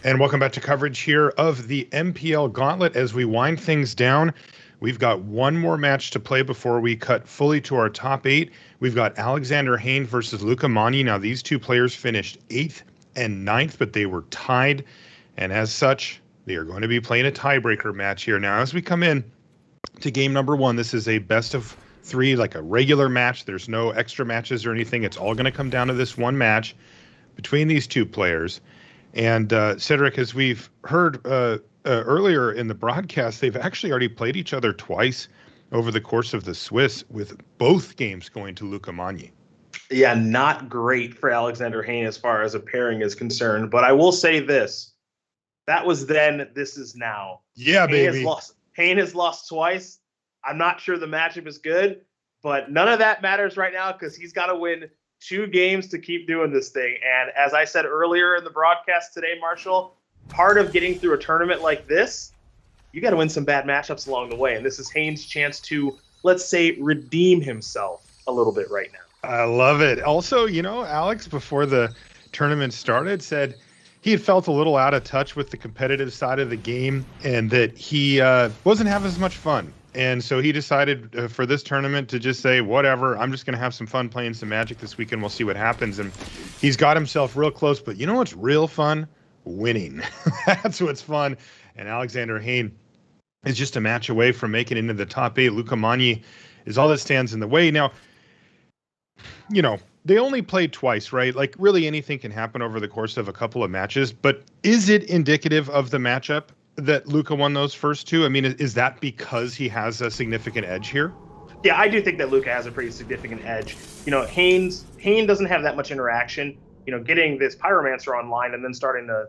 And welcome back to coverage here of the MPL Gauntlet. As we wind things down, we've got one more match to play before we cut fully to our top 8. We've got Alexander Hayne versus Luca Magni. Now, these two players finished 8th and 9th, but they were tied. And as such, they are going to be playing a tiebreaker match here. Now, as we come in to game number 1, this is a best of 3, like a regular match. There's no extra matches or anything. It's all going to come down to this one match between these two players. And Cedric, as we've heard earlier in the broadcast, they've actually already played each other twice over the course of the Swiss, with both games going to Luca Magni. Yeah, not great for Alexander Hayne as far as a pairing is concerned. But I will say this. That was then, this is now. Yeah, baby. Hayne has lost twice. I'm not sure the matchup is good, but none of that matters right now because he's got to win 2 games to keep doing this thing. And as I said earlier in the broadcast today, Marshall, part of getting through a tournament like this, you got to win some bad matchups along the way. And this is Hayne's chance to, let's say, redeem himself a little bit right now. I love it. Also, Alex, before the tournament started, said he had felt a little out of touch with the competitive side of the game and that he wasn't having as much fun. And so he decided for this tournament to just say, whatever, I'm just going to have some fun playing some Magic this weekend. We'll see what happens. And he's got himself real close. But you know what's real fun? Winning. That's what's fun. And Alexander Hayne is just a match away from making it into the top 8. Luca Magni is all that stands in the way. Now, they only played twice, right? Like, really anything can happen over the course of a couple of matches. But is it indicative of the matchup that Luca won those first 2? I mean, is that because he has a significant edge here? Yeah, I do think that Luca has a pretty significant edge. Hayne doesn't have that much interaction. Getting this Pyromancer online and then starting to,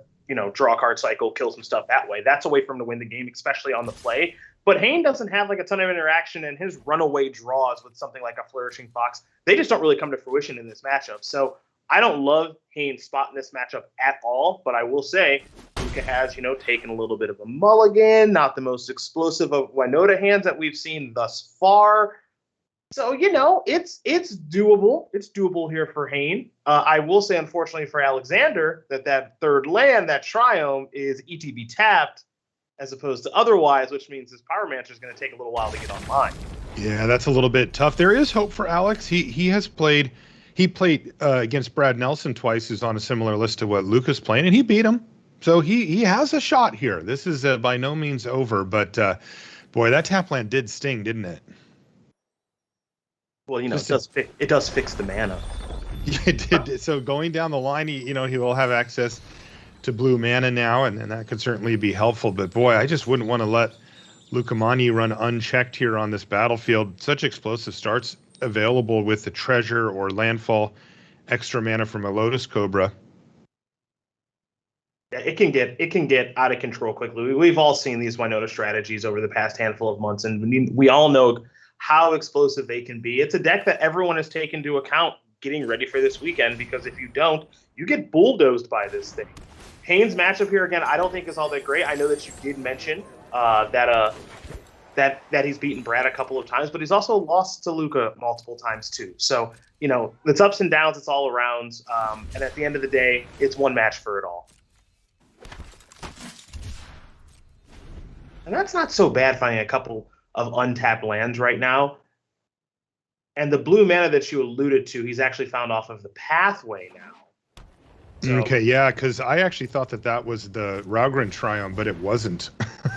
draw a card cycle, kill some stuff that way. That's a way for him to win the game, especially on the play. But Hayne doesn't have like a ton of interaction, and his runaway draws with something like a Flourishing Fox, they just don't really come to fruition in this matchup. So I don't love Hayne's spot in this matchup at all, but I will say Luca has, taken a little bit of a mulligan, not the most explosive of Winota hands that we've seen thus far. So, it's doable. It's doable here for Hayne. I will say, unfortunately for Alexander, that third land, that Triumph, is ETB tapped as opposed to otherwise, which means his Pyromancer is going to take a little while to get online. Yeah, that's a little bit tough. There is hope for Alex. He played against Brad Nelson twice, who's on a similar list to what Luca's playing, and he beat him. So he has a shot here. This is by no means over, but boy, that tap land did sting, didn't it? Well, it does fix the mana. It did. So going down the line, he will have access to blue mana now, and that could certainly be helpful. But boy, I just wouldn't want to let Luca Magni run unchecked here on this battlefield. Such explosive starts available with the treasure or landfall extra mana from a Lotus Cobra. Yeah, it can get out of control quickly. We've all seen these Winota strategies over the past handful of months, and we all know how explosive they can be. It's a deck that everyone has taken into account getting ready for this weekend, because if you don't, you get bulldozed by this thing. Hayne's matchup here, again, I don't think is all that great. I know that you did mention that he's beaten Brad a couple of times, but he's also lost to Luca multiple times too. So, it's ups and downs, it's all around. And at the end of the day, it's one match for it all. And that's not so bad, finding a couple of untapped lands right now. And the blue mana that you alluded to, he's actually found off of the pathway now. So, okay, yeah, because I actually thought that was the Raugrin Triumph, but it wasn't.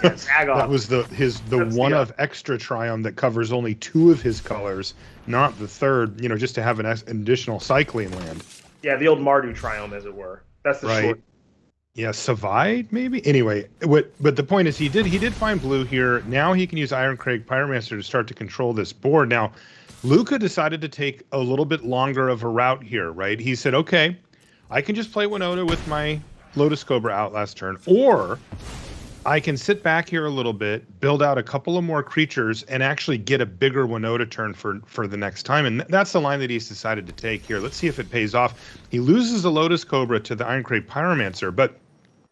Yeah, Zagoth. That was the one of extra Triumph that covers only 2 of his colors, not the third, just to have an additional cycling land. Yeah, the old Mardu Triumph, as it were. That's the short. Yeah, Savide, maybe? Anyway, but the point is he did find blue here. Now he can use Ironcrag Pyromancer to start to control this board. Now, Luca decided to take a little bit longer of a route here, right? He said, okay, I can just play Winota with my Lotus Cobra out last turn, or I can sit back here a little bit, build out a couple of more creatures, and actually get a bigger Winota turn for the next time. And that's the line that he's decided to take here. Let's see if it pays off. He loses the Lotus Cobra to the Ironcrag Pyromancer, but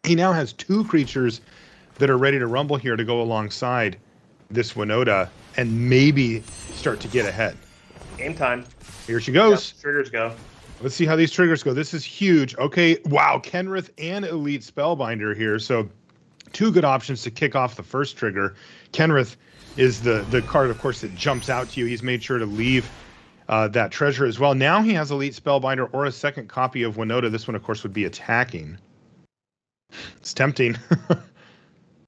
he now has 2 creatures that are ready to rumble here to go alongside this Winota and maybe start to get ahead. Game time. Here she goes. Yep, triggers go. Let's see how these triggers go. This is huge. Okay, wow, Kenrith and Elite Spellbinder here. So 2 good options to kick off the first trigger. Kenrith is the card, of course, that jumps out to you. He's made sure to leave that treasure as well. Now he has Elite Spellbinder or a second copy of Winota. This one, of course, would be attacking. It's tempting.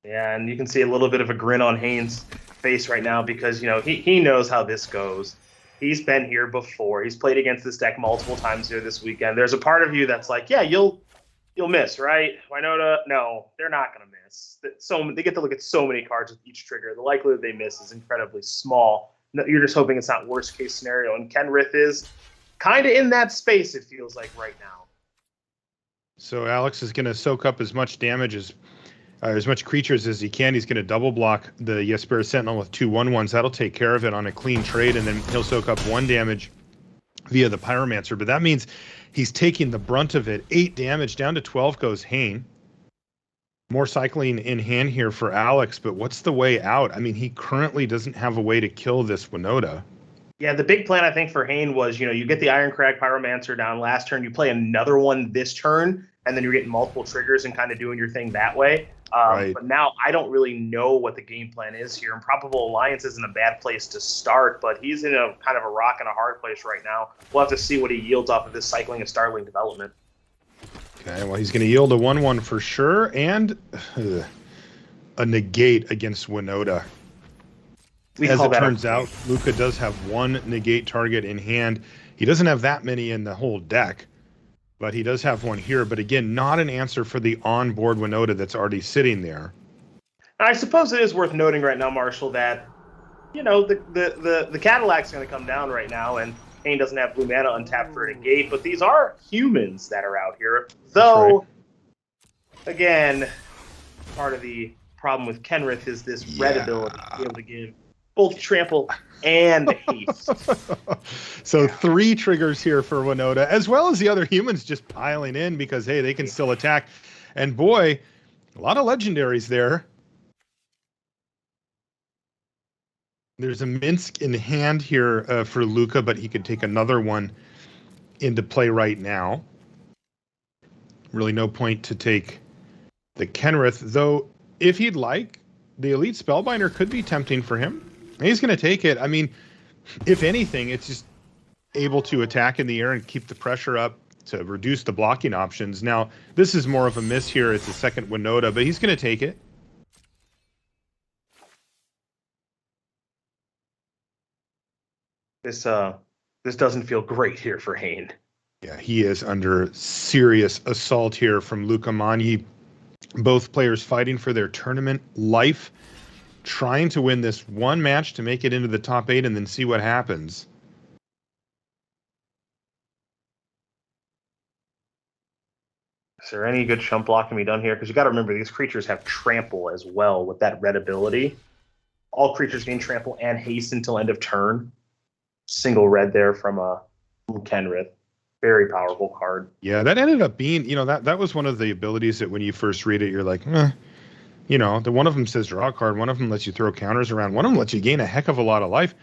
Yeah, and you can see a little bit of a grin on Hayne's face right now because, he knows how this goes. He's been here before. He's played against this deck multiple times here this weekend. There's a part of you that's like, yeah, you'll miss, right? Winota, no, they're not going to miss. So they get to look at so many cards with each trigger. The likelihood they miss is incredibly small. You're just hoping it's not worst case scenario. And Kenrith is kind of in that space, it feels like right now. So Alex is going to soak up as much damage as much creatures as he can. He's going to double block the Jeskai Sentinel with 2 1/1s. That'll take care of it on a clean trade, and then he'll soak up 1 damage via the Pyromancer. But that means he's taking the brunt of it. 8 damage, down to 12 goes Hayne. More cycling in hand here for Alex, but what's the way out? I mean, he currently doesn't have a way to kill this Winota. Yeah, the big plan, I think, for Hayne was, you get the Ironcrag Pyromancer down last turn, you play another one this turn, and then you're getting multiple triggers and kind of doing your thing that way. Right. But now I don't really know what the game plan is here. Improbable Alliance isn't a bad place to start, but he's in a kind of a rock and a hard place right now. We'll have to see what he yields off of this cycling of Starling development. Okay, well, he's going to yield a 1/1 for sure, and a negate against Winota. As it turns out, Luca does have 1 negate target in hand. He doesn't have that many in the whole deck, but he does have 1 here. But again, not an answer for the on-board Winota that's already sitting there. I suppose it is worth noting right now, Marshall, that the Cadillac's going to come down right now, and Hayne doesn't have blue mana untapped for a negate, but these are humans that are out here. Though, again, part of the problem with Kenrith is this red ability to be able to give both trample and haste. So 3 triggers here for Winota, as well as the other humans just piling in because, hey, they can still attack. And boy, a lot of legendaries there. There's a Minsk in hand here for Luca, but he could take another one into play right now. Really no point to take the Kenrith, though if he'd like, the Elite Spellbinder could be tempting for him. He's going to take it. I mean, if anything, it's just able to attack in the air and keep the pressure up to reduce the blocking options. Now, this is more of a miss here. It's a second Winota, but he's going to take it. This doesn't feel great here for Hayne. Yeah, he is under serious assault here from Luca Magni. Both players fighting for their tournament life, trying to win this one match to make it into the top 8 and then see what happens. Is there any good chump block can be done here? Because you got to remember, these creatures have trample as well with that red ability. All creatures gain trample and haste until end of turn. Single red there from Kenrith. Very powerful card. Yeah, that ended up being, that was one of the abilities that when you first read it, you're like, the one of them says draw a card, one of them lets you throw counters around, one of them lets you gain a heck of a lot of life.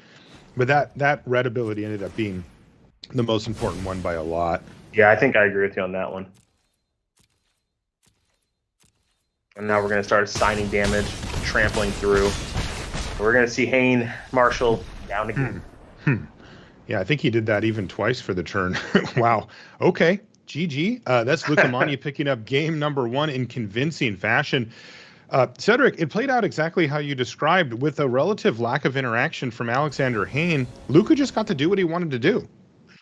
But that red ability ended up being the most important one by a lot. Yeah, I think I agree with you on that one. And now we're going to start assigning damage, trampling through. We're going to see Hayne, Marshall down again. Yeah, I think he did that even twice for the turn. Wow. Okay. GG. That's Luca Magni picking up game number 1 in convincing fashion. Cedric, it played out exactly how you described with a relative lack of interaction from Alexander Hayne. Luca just got to do what he wanted to do.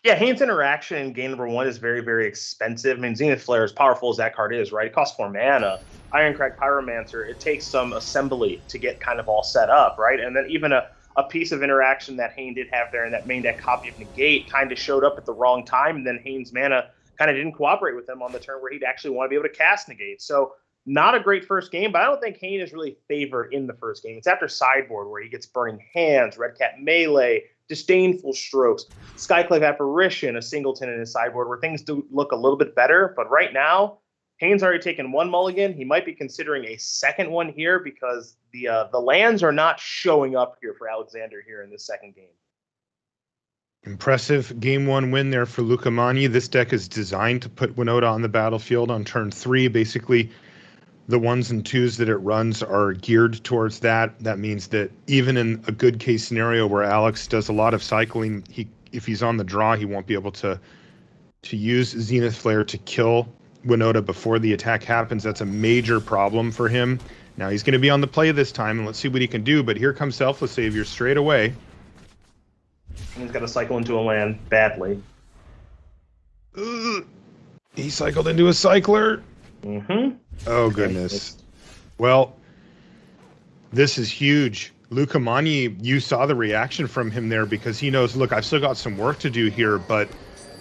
Yeah, Hayne's interaction in game number 1 is very, very expensive. I mean, Zenith Flare, as powerful as that card is, right? It costs 4 mana. Ironcrag Pyromancer, it takes some assembly to get kind of all set up, right? And then even a piece of interaction that Hayne did have there in that main deck copy of Negate kind of showed up at the wrong time, and then Hayne's mana kind of didn't cooperate with him on the turn where he'd actually want to be able to cast Negate. So not a great first game, but I don't think Hayne is really favored in the first game. It's after sideboard where he gets Burning Hands, Red Cat Melee, Disdainful Strokes, Skyclave Apparition, a singleton in his sideboard where things do look a little bit better. But right now, Hayne's already taken 1 mulligan. He might be considering a second one here because the lands are not showing up here for Alexander here in this second game. Impressive game 1 win there for Luca Magni. This deck is designed to put Winota on the battlefield on turn 3. Basically, the 1s and 2s that it runs are geared towards that. That means that even in a good case scenario where Alex does a lot of cycling, if he's on the draw, he won't be able to use Zenith Flare to kill Winota before the attack happens. That's a major problem for him. Now he's going to be on the play this time, and let's see what he can do. But here comes Selfless Savior straight away. He's got to cycle into a land badly. Ugh. He cycled into a cycler. Mm-hmm. Oh, goodness. Well, this is huge. Luca Magni, you saw the reaction from him there because he knows, look, I've still got some work to do here, but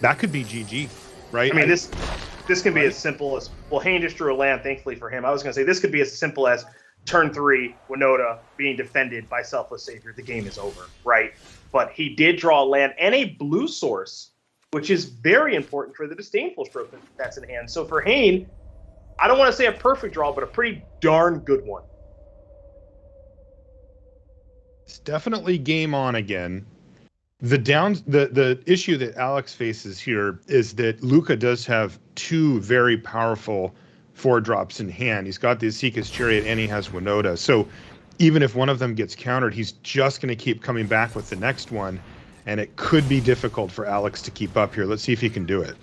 that could be GG, right? I mean, this can be as simple as, well, Hayne just drew a land, thankfully for him. I was going to say this could be as simple as turn 3, Winota being defended by Selfless Savior. The game is over, right? But he did draw a land and a blue source, which is very important for the Disdainful Stroke that's in hand. So for Hayne, I don't want to say a perfect draw, but a pretty darn good one. It's definitely game on again. The issue that Alex faces here is that Luca does have 2 very powerful 4-drops in hand. He's got the Asika's Chariot and he has Winota. So even if one of them gets countered, he's just going to keep coming back with the next one, and it could be difficult for Alex to keep up here. Let's see if he can do it.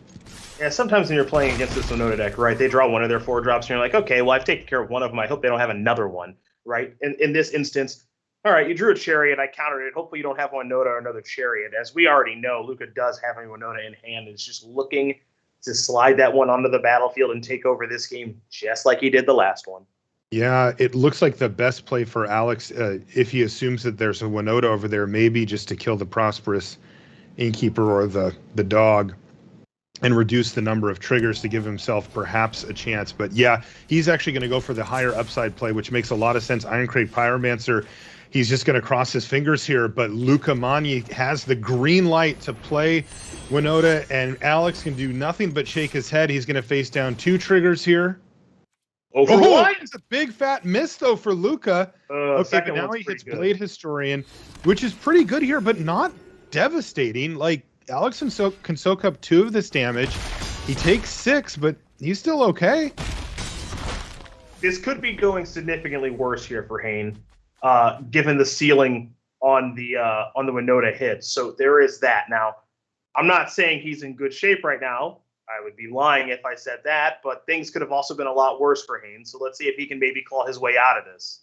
Yeah, sometimes when you're playing against this Winota deck, right, they draw one of their 4-drops, and you're like, okay, well, I've taken care of one of them. I hope they don't have another one, right? In this instance, all right, you drew a Chariot, I countered it. Hopefully you don't have Winota or another Chariot. As we already know, Luca does have a Winota in hand, and is just looking to slide that one onto the battlefield and take over this game just like he did the last one. Yeah, it looks like the best play for Alex, if he assumes that there's a Winota over there, maybe just to kill the Prosperous Innkeeper or the dog and reduce the number of triggers to give himself perhaps a chance. But yeah, he's actually going to go for the higher upside play, which makes a lot of sense. Ironcrate Pyromancer, he's just going to cross his fingers here, but Luca Magni has the green light to play Winota, and Alex can do nothing but shake his head. He's going to face down 2 triggers here. What? It's a big fat miss, though, for Luca. Okay, but now he hits Blade Historian, which is pretty good here, but not devastating. Like, Alex can soak up 2 of this damage. He takes 6, but he's still okay. This could be going significantly worse here for Hayne, given the ceiling on the Winota hits. So there is that. Now, I'm not saying he's in good shape right now. I would be lying if I said that, but things could have also been a lot worse for Hayne. So let's see if he can maybe claw his way out of this.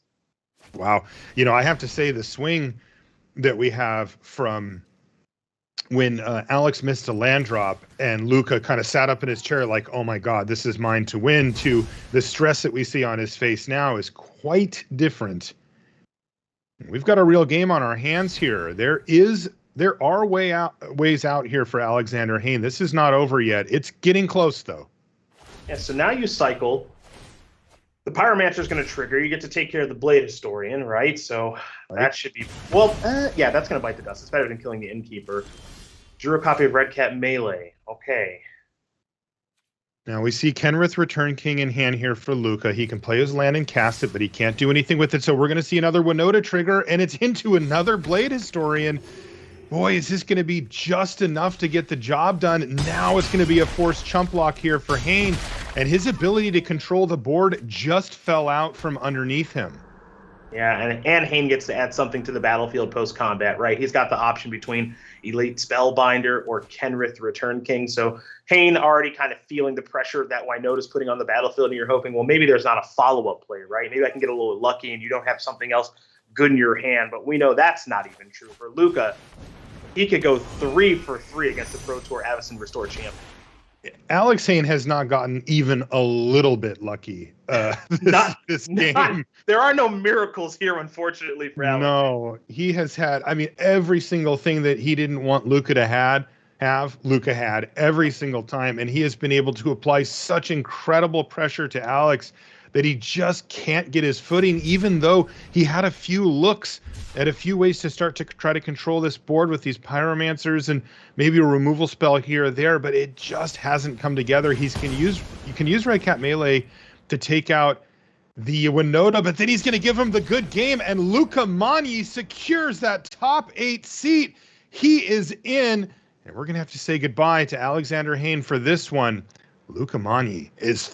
Wow. You know, I have to say the swing that we have from when Alex missed a land drop and Luca kind of sat up in his chair like, oh my God, this is mine to win, to the stress that we see on his face now is quite different. We've got a real game on our hands here. There are ways out here for Alexander Hayne. This is not over yet. It's getting close, though. Yeah, so now you cycle. The Pyromancer is going to trigger. You get to take care of the Blade Historian, right? So that should be... Well, yeah, that's going to bite the dust. It's better than killing the Innkeeper. Drew a copy of Red Cat Melee. Okay. Now we see Kenrith Return King in hand here for Luca. He can play his land and cast it, but he can't do anything with it. So we're going to see another Winota trigger, and it's into another Blade Historian. Boy, is this going to be just enough to get the job done. Now it's going to be a forced chump block here for Hayne, and his ability to control the board just fell out from underneath him. Yeah, and Hayne gets to add something to the battlefield post-combat, right? He's got the option between Elite Spellbinder or Kenrith Return King. So Hayne already kind of feeling the pressure that Winota's putting on the battlefield, and you're hoping, well, maybe there's not a follow-up play, right? Maybe I can get a little lucky and you don't have something else good in your hand. But we know that's not even true. For Luca, he could go 3 for 3 against the Pro Tour Avacyn Restore champ. Alex Hayne has not gotten even a little bit lucky this game. There are no miracles here, unfortunately, for Alex. No, he has had, I mean, every single thing that he didn't want Luca to have, Luca had every single time. And he has been able to apply such incredible pressure to Alex that he just can't get his footing, even though he had a few looks at a few ways to start to try to control this board with these Pyromancers and maybe a removal spell here or there, but it just hasn't come together. You can use Red Cat Melee to take out the Winota, but then he's going to give him the good game, and Luca Magni secures that top 8 seat. He is in, and we're going to have to say goodbye to Alexander Hayne for this one. Luca Magni is